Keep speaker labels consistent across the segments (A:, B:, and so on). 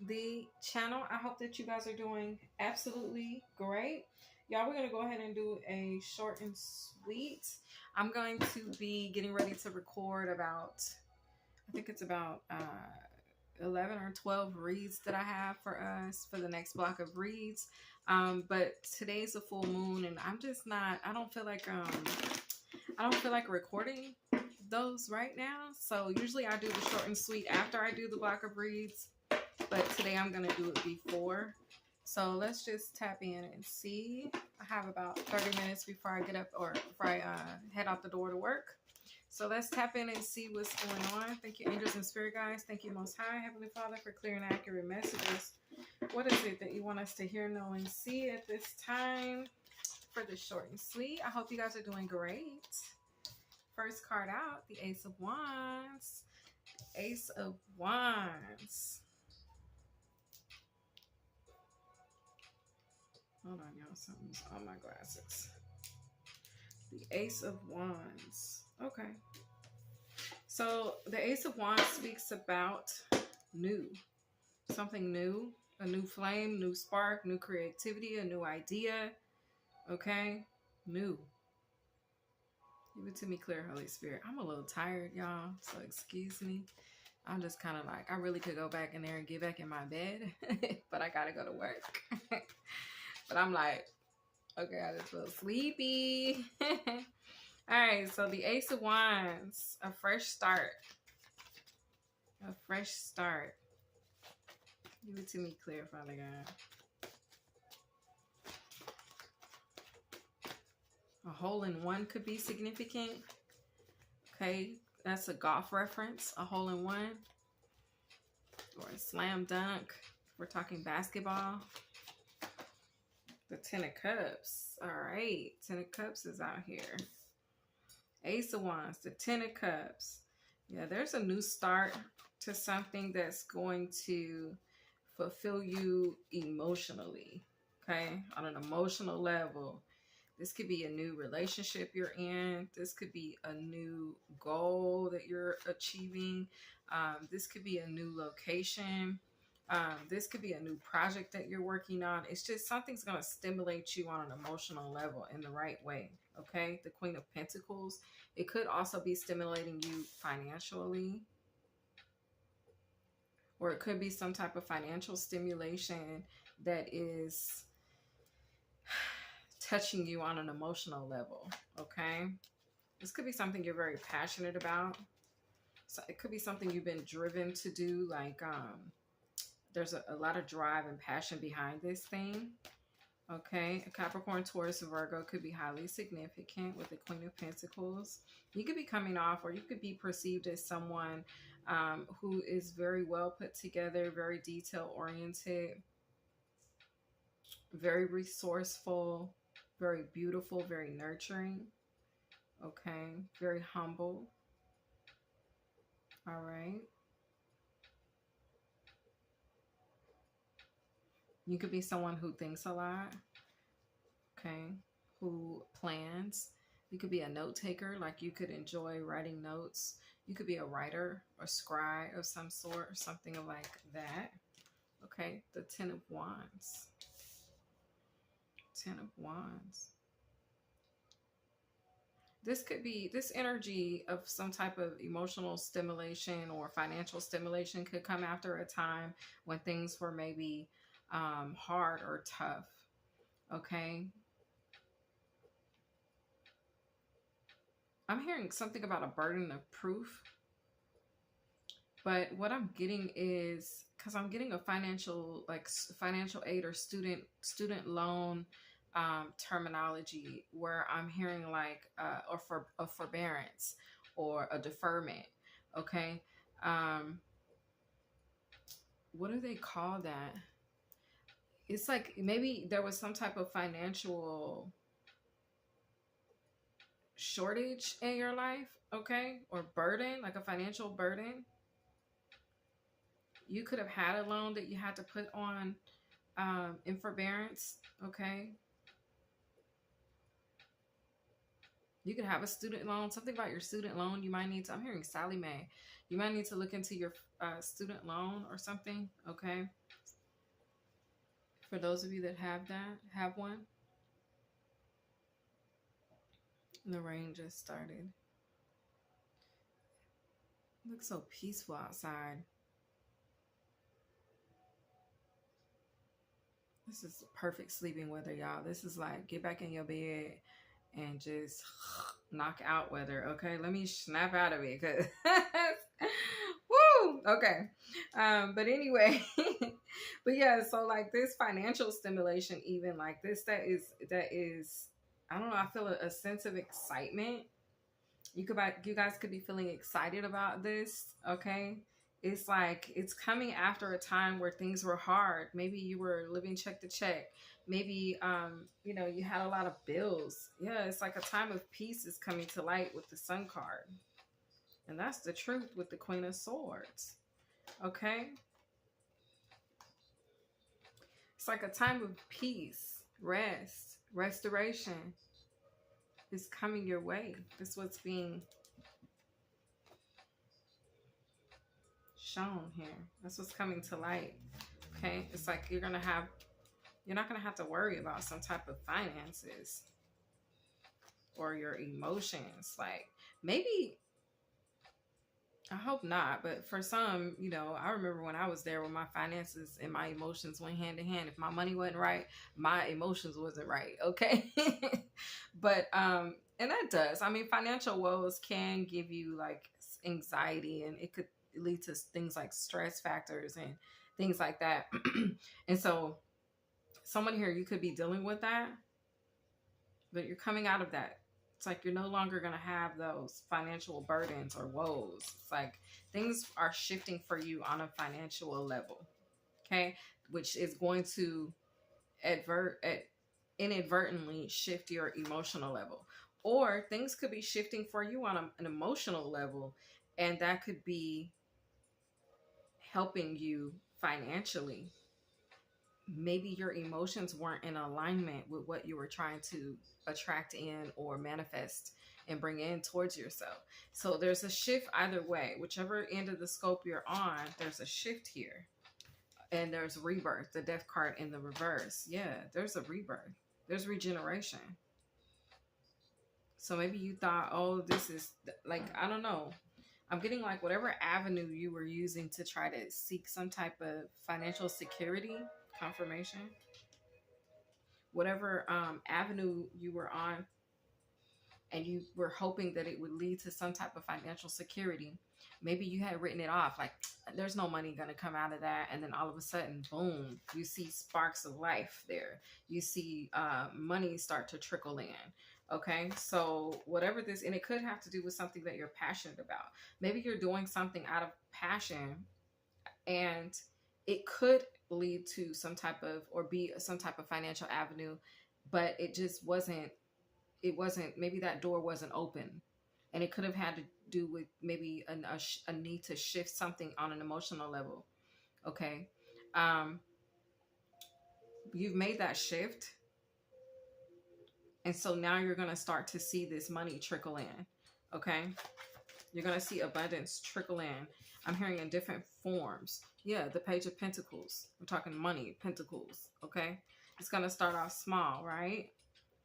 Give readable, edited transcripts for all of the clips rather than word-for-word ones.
A: the channel. I hope that you guys are doing absolutely great. Y'all, we're going to go ahead and do a short and sweet. I'm going to be getting ready to record about, I think it's about 11 or 12 reads that I have for us for the next block of reads. But today's a full moon and I'm just not, I don't feel like recording those right now. So usually I do the short and sweet after I do the block of reads, but today I'm going to do it before. So let's just tap in and see. I have about 30 minutes before I get up or before I head out the door to work. So let's tap in and see what's going on. Thank you, angels and spirit guides. Thank you, Most High, Heavenly Father, for clear and accurate messages. What is it that you want us to hear, know, and see at this time for the short and sweet? I hope you guys are doing great. First card out, the Ace of Wands. Ace of Wands. Hold on, y'all. Something's on my glasses. The Ace of Wands. Okay. So the Ace of Wands speaks about new. Something new. A new flame, new spark, new creativity, a new idea. Okay? New. Give it to me clear, Holy Spirit. I'm a little tired, y'all. So excuse me. I'm just kind of like, I really could go back in there and get back in my bed. But I got to go to work. But I'm like, okay, I just feel sleepy. All right, so the Ace of Wands, a fresh start. A fresh start. Give it to me clear, Father God. A hole in one could be significant. Okay, that's a golf reference. A hole in one. Or a slam dunk. We're talking basketball. The Ten of Cups. All right, Ten of Cups is out here. Ace of Wands, the Ten of Cups. Yeah, there's a new start to something that's going to fulfill you emotionally, okay? On an emotional level. This could be a new relationship you're in. This could be a new goal that you're achieving. This could be a new location. This could be a new project that you're working on. It's just something's going to stimulate you on an emotional level in the right way. Okay. The Queen of Pentacles. It could also be stimulating you financially. Or it could be some type of financial stimulation that is touching you on an emotional level. Okay. This could be something you're very passionate about. So it could be something you've been driven to do. Like, there's a lot of drive and passion behind this thing. Okay, a Capricorn, Taurus, Virgo could be highly significant with the Queen of Pentacles. You could be coming off, or you could be perceived as someone who is very well put together, very detail oriented, very resourceful, very beautiful, very nurturing. Okay, very humble. All right. You could be someone who thinks a lot, okay, who plans. You could be a note taker, like you could enjoy writing notes. You could be a writer or scribe of some sort or something like that. Okay, the Ten of Wands. Ten of Wands. This could be, this energy of some type of emotional stimulation or financial stimulation could come after a time when things were maybe hard or tough. Okay. I'm hearing something about a burden of proof. But what I'm getting is, because I'm getting a financial, like financial aid or student loan terminology, where I'm hearing like or for a forbearance or a deferment. Okay. What do they call that? It's like maybe there was some type of financial shortage in your life, okay? Or burden, like a financial burden. You could have had a loan that you had to put on in forbearance, okay? You could have a student loan, something about your student loan. You might need to, I'm hearing Sally Mae. You might need to look into your student loan or something, okay? For those of you that have one, the rain just started. It looks so peaceful outside. This is perfect sleeping weather, y'all. This is like get back in your bed and just knock out weather. Okay, let me snap out of it because woo. Okay, but anyway, but yeah. So like this financial stimulation, even like this, that is. I don't know. I feel a sense of excitement. You guys could be feeling excited about this. Okay, it's like it's coming after a time where things were hard. Maybe you were living check to check. Maybe you had a lot of bills. Yeah, it's like a time of peace is coming to light with the Sun card. And that's the truth with the Queen of Swords. Okay? It's like a time of peace, rest, restoration is coming your way. That's what's being shown here. That's what's coming to light. Okay? It's like you're not going to have to worry about some type of finances or your emotions. Like maybe, I hope not, but for some, I remember when I was there when my finances and my emotions went hand in hand. If my money wasn't right, my emotions wasn't right. Okay. But, and that does, I mean, financial woes can give you like anxiety, and it could lead to things like stress factors and things like that. And so someone here, you could be dealing with that, but you're coming out of that. It's like you're no longer going to have those financial burdens or woes. It's like things are shifting for you on a financial level, okay? Which is going to inadvertently shift your emotional level. Or things could be shifting for you on an emotional level, and that could be helping you financially. Maybe your emotions weren't in alignment with what you were trying to attract in or manifest and bring in towards yourself. So there's a shift either way. Whichever end of the scope you're on, there's a shift here. And there's rebirth, the death card in the reverse. Yeah, there's a rebirth. There's regeneration. So maybe you thought, oh, this is like, I don't know. I'm getting like whatever avenue you were using to try to seek some type of financial security, confirmation, whatever avenue you were on, and you were hoping that it would lead to some type of financial security. Maybe you had written it off, like there's no money going to come out of that. And then all of a sudden, boom, you see sparks of life there. You see money start to trickle in. Okay, so whatever this, and it could have to do with something that you're passionate about. Maybe you're doing something out of passion, and it could lead to some type of, or be some type of financial avenue, but it just wasn't, maybe that door wasn't open. And it could have had to do with maybe a need to shift something on an emotional level. Okay. You've made that shift. And so now you're going to start to see this money trickle in. Okay. You're going to see abundance trickle in. I'm hearing in different forms. Yeah. The Page of Pentacles. We're talking money, pentacles. Okay. It's going to start off small, right?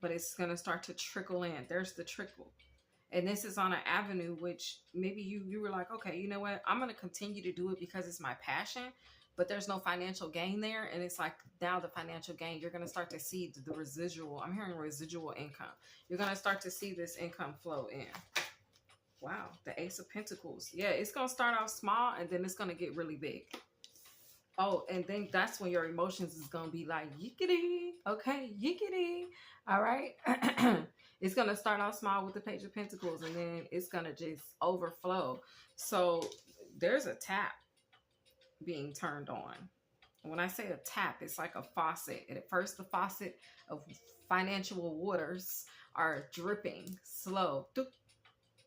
A: But it's going to start to trickle in. There's the trickle. And this is on an avenue which maybe you were like, okay, you know what? I'm going to continue to do it because it's my passion, but there's no financial gain there. And it's like now the financial gain, you're going to start to see the residual. I'm hearing residual income. You're going to start to see this income flow in. Wow. The Ace of Pentacles. Yeah, it's going to start off small and then it's going to get really big. Oh, and then that's when your emotions is going to be like, yickety. Okay, yickety. All right. It's going to start off small with the Page of Pentacles, and then it's going to just overflow. So there's a tap being turned on. When I say a tap, it's like a faucet. And at first, the faucet of financial waters are dripping slow. Doop,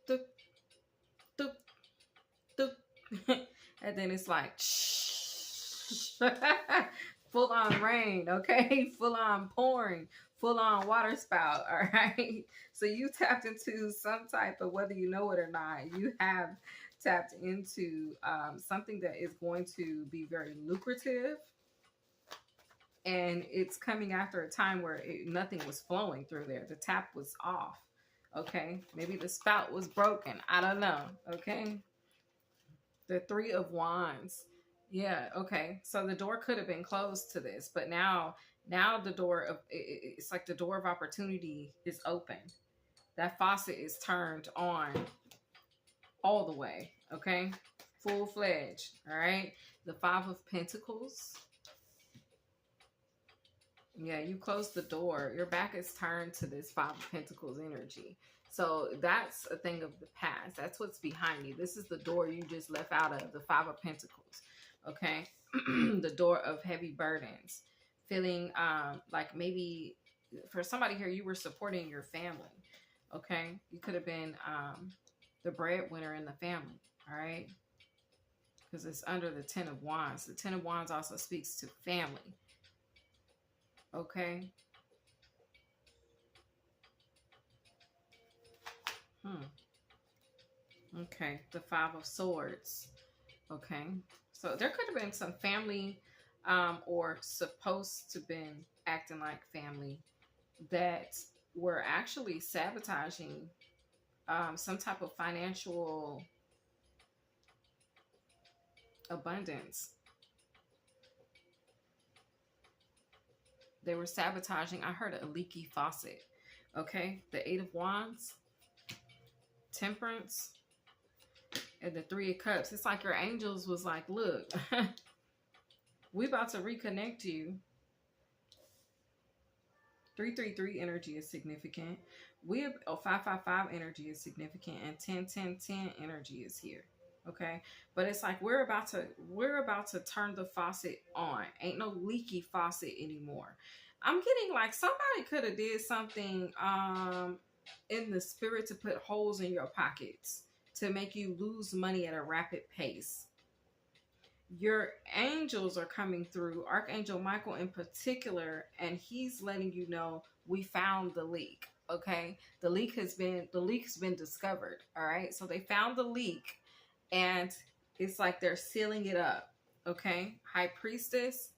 A: doop, doop, doop. And then it's like, full on rain, okay? Full on pouring. Full on water spout, all right? So you tapped into some type of, whether you know it or not, you have tapped into something that is going to be very lucrative. and it's coming after a time where nothing was flowing through there. The tap was off. Okay, maybe the spout was broken. I don't know. Okay, the Three of Wands. Yeah. Okay, so the door could have been closed to this, but now the door of it's like the door of opportunity is open. That faucet is turned on all the way. Okay, full fledged. All right. The Five of Pentacles. Yeah, you close the door. Your back is turned to this Five of Pentacles energy. So that's a thing of the past. That's what's behind you. This is the door you just left out of, the Five of Pentacles. Okay. The door of heavy burdens. Feeling like maybe for somebody here, you were supporting your family. Okay. You could have been the breadwinner in the family. All right. Because it's under the Ten of Wands. The Ten of Wands also speaks to family. Okay. Okay. The Five of Swords. Okay. So there could have been some family or supposed to been acting like family that were actually sabotaging some type of financial abundance. They were sabotaging. I heard a leaky faucet. Okay. The Eight of Wands, Temperance, and the Three of Cups. It's like your angels was like, look, we about to reconnect you. 333 energy is significant. 555 energy is significant, and 10 energy is here. Okay, but it's like we're about to turn the faucet on. Ain't no leaky faucet anymore. I'm getting like somebody could have did something in the spirit to put holes in your pockets to make you lose money at a rapid pace. Your angels are coming through, Archangel Michael in particular, and he's letting you know we found the leak. Okay, the leak's been discovered. All right, so they found the leak, and it's like they're sealing it up. Okay, High Priestess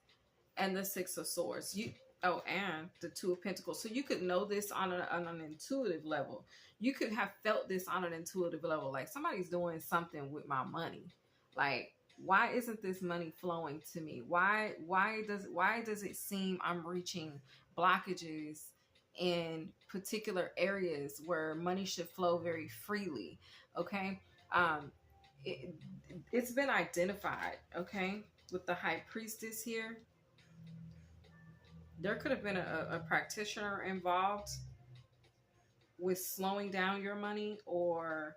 A: and the Six of Swords. And the Two of Pentacles. So you could know this on an intuitive level. You could have felt this on an intuitive level, like somebody's doing something with my money. Like, why isn't this money flowing to me? Why does it seem I'm reaching blockages in particular areas where money should flow very freely? Okay. It's been identified. Okay. With the High Priestess here, there could have been a practitioner involved with slowing down your money, or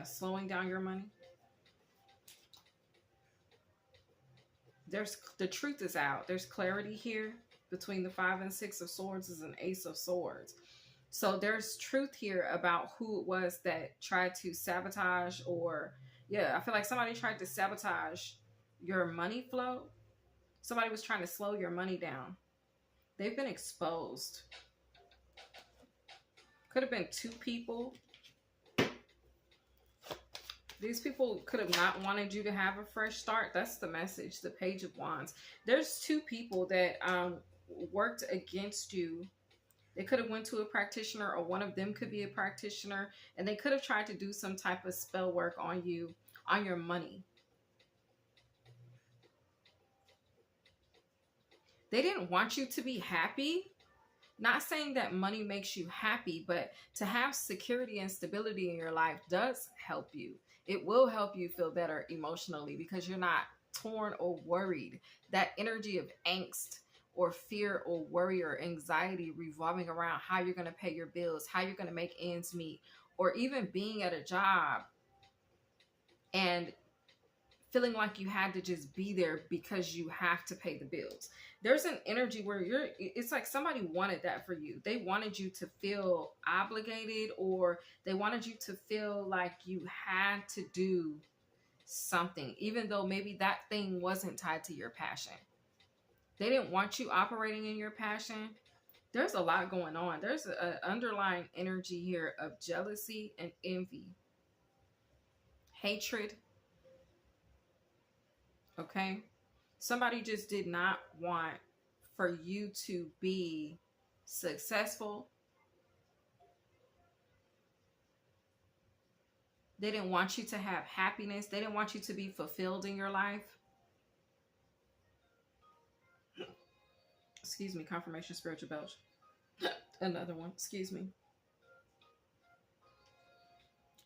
A: slowing down your money. The truth is out. There's clarity here. Between the Five and Six of Swords is an Ace of Swords. So there's truth here about who it was that tried to sabotage, or I feel like somebody tried to sabotage your money flow. Somebody was trying to slow your money down. They've been exposed. Could have been two people. These people could have not wanted you to have a fresh start. That's the message. The Page of Wands. There's two people that worked against you. They could have went to a practitioner, or one of them could be a practitioner, and they could have tried to do some type of spell work on you, on your money. They didn't want you to be happy. Not saying that money makes you happy, but to have security and stability in your life does help you. It will help you feel better emotionally because you're not torn or worried. That energy of angst or fear or worry or anxiety revolving around how you're going to pay your bills, how you're going to make ends meet, or even being at a job and feeling like you had to just be there because you have to pay the bills. There's an energy where it's like somebody wanted that for you. They wanted you to feel obligated, or they wanted you to feel like you had to do something, even though maybe that thing wasn't tied to your passion. They didn't want you operating in your passion. There's a lot going on. There's an underlying energy here of jealousy and envy, hatred. Okay. Somebody just did not want for you to be successful. They didn't want you to have happiness. They didn't want you to be fulfilled in your life. Excuse me, confirmation, spiritual belch. Another one, excuse me.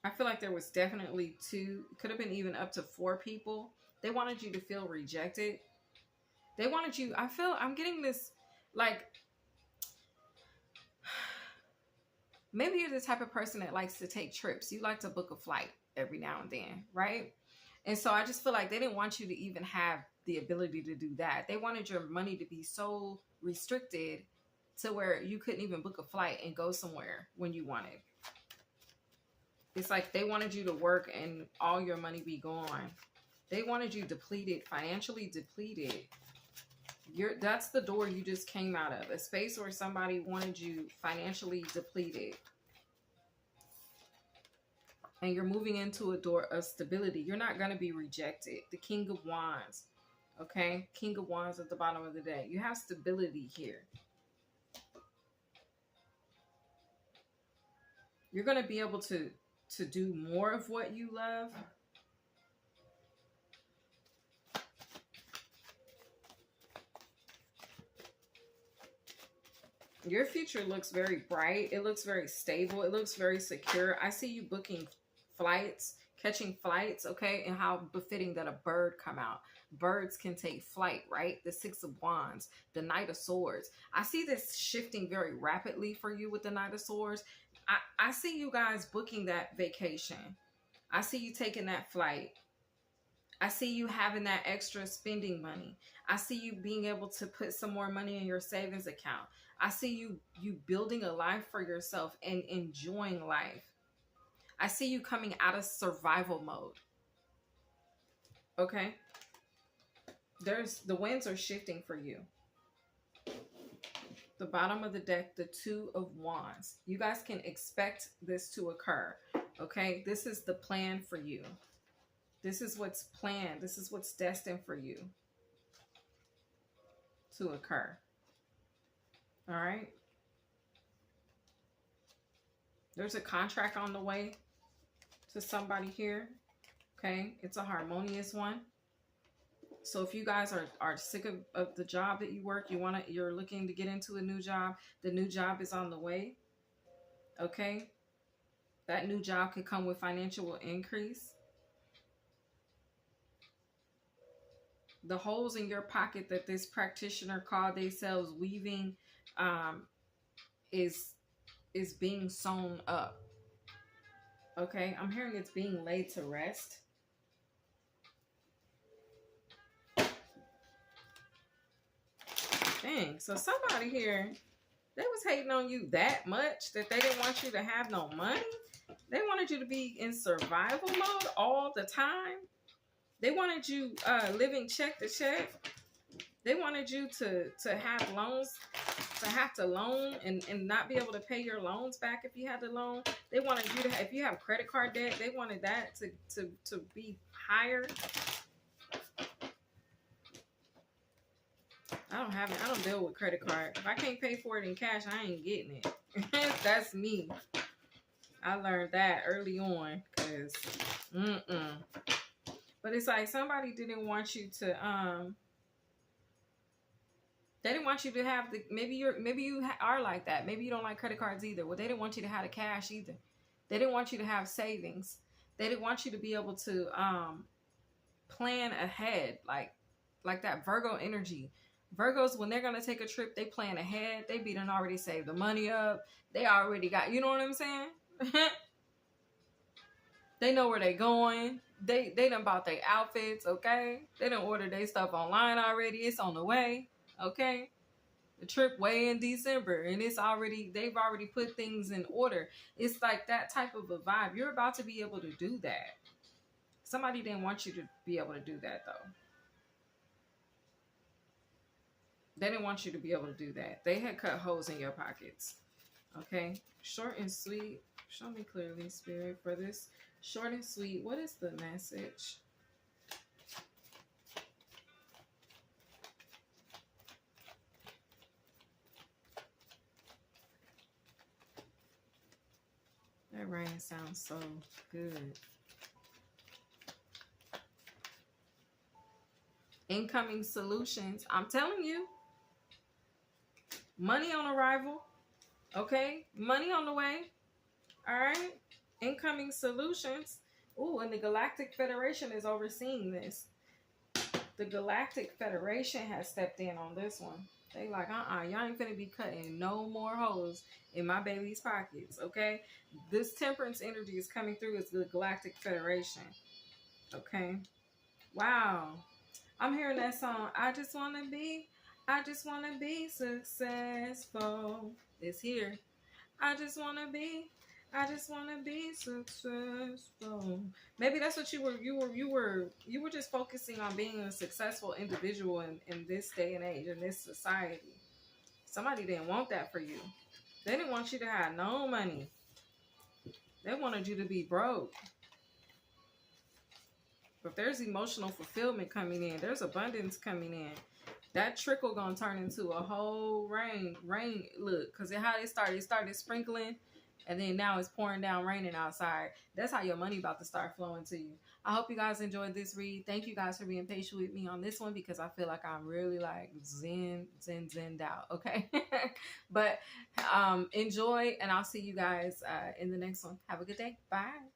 A: I feel like there was definitely 2, could have been even up to 4 people. They wanted you to feel rejected. They wanted you, I'm getting this, like, maybe you're the type of person that likes to take trips. You like to book a flight every now and then, right? And so I just feel like they didn't want you to even have the ability to do that. They wanted your money to be so restricted to where you couldn't even book a flight and go somewhere when you wanted. It's like they wanted you to work and all your money be gone. They wanted you depleted, financially depleted. That's the door you just came out of. A space where somebody wanted you financially depleted. And you're moving into a door of stability. You're not going to be rejected. The King of Wands. Okay? King of Wands at the bottom of the deck. You have stability here. You're going to be able to do more of what you love. Your future looks very bright. It looks very stable. It looks very secure. I see you booking flights, catching flights, okay? And how befitting that a bird come out. Birds can take flight, right? The 6 of Wands, the Knight of Swords. I see this shifting very rapidly for you with the Knight of Swords. I see you guys booking that vacation. I see you taking that flight. I see you having that extra spending money. I see you being able to put some more money in your savings account. I see you building a life for yourself and enjoying life. I see you coming out of survival mode. Okay? The winds are shifting for you. The bottom of the deck, the 2 of Wands. You guys can expect this to occur. Okay? This is the plan for you. This is what's planned. This is what's destined for you to occur. All right? There's a contract on the way to somebody here. Okay? It's a harmonious one. So if you guys are sick of the job that you work, you're looking to get into a new job, the new job is on the way. Okay? That new job could come with financial increase. The holes in your pocket that this practitioner called themselves weaving is being sewn up. Okay? I'm hearing it's being laid to rest. Dang, so somebody here, they was hating on you that much that they didn't want you to have no money. They wanted you to be in survival mode all the time. They wanted you living check to check. They wanted you to have loans, to have to loan and not be able to pay your loans back if you had the loan. They wanted you to, if you have credit card debt, they wanted that to be higher. I don't have it. I don't deal with credit card. If I can't pay for it in cash, I ain't getting it. That's me. I learned that early on because, But it's like somebody didn't want you to, they didn't want you to have the, maybe you are like that. Maybe you don't like credit cards either. Well, they didn't want you to have the cash either. They didn't want you to have savings. They didn't want you to be able to plan ahead, like that Virgo energy. Virgos, when they're going to take a trip, they plan ahead. They done already saved the money up. They already got, you know what I'm saying? They know where they going. They done bought their outfits, okay? They done ordered their stuff online already. It's on the way, okay? The trip way in December, and they've already put things in order. It's like that type of a vibe. You're about to be able to do that. Somebody didn't want you to be able to do that, though. They didn't want you to be able to do that. They had cut holes in your pockets. Okay? Short and sweet. Show me clearly, Spirit, for this. Short and sweet. What is the message? That rain sounds so good. Incoming solutions. I'm telling you. Money on arrival. Okay? Money on the way. All right? Incoming solutions. Ooh, and the Galactic Federation is overseeing this. The Galactic Federation has stepped in on this one. They like, y'all ain't finna be cutting no more holes in my baby's pockets, okay? This temperance energy is coming through as the Galactic Federation, okay? Wow. I'm hearing that song, I just wanna be successful. It's here. I just wanna be successful. Maybe that's what you were just focusing on being a successful individual in this day and age, in this society. Somebody didn't want that for you. They didn't want you to have no money. They wanted you to be broke. But there's emotional fulfillment coming in. There's abundance coming in. That trickle gonna turn into a whole rain. Look, because how it started sprinkling. And then now it's pouring down, raining outside. That's how your money about to start flowing to you. I hope you guys enjoyed this read. Thank you guys for being patient with me on this one because I feel like I'm really like zened out. Okay. But enjoy, and I'll see you guys in the next one. Have a good day. Bye.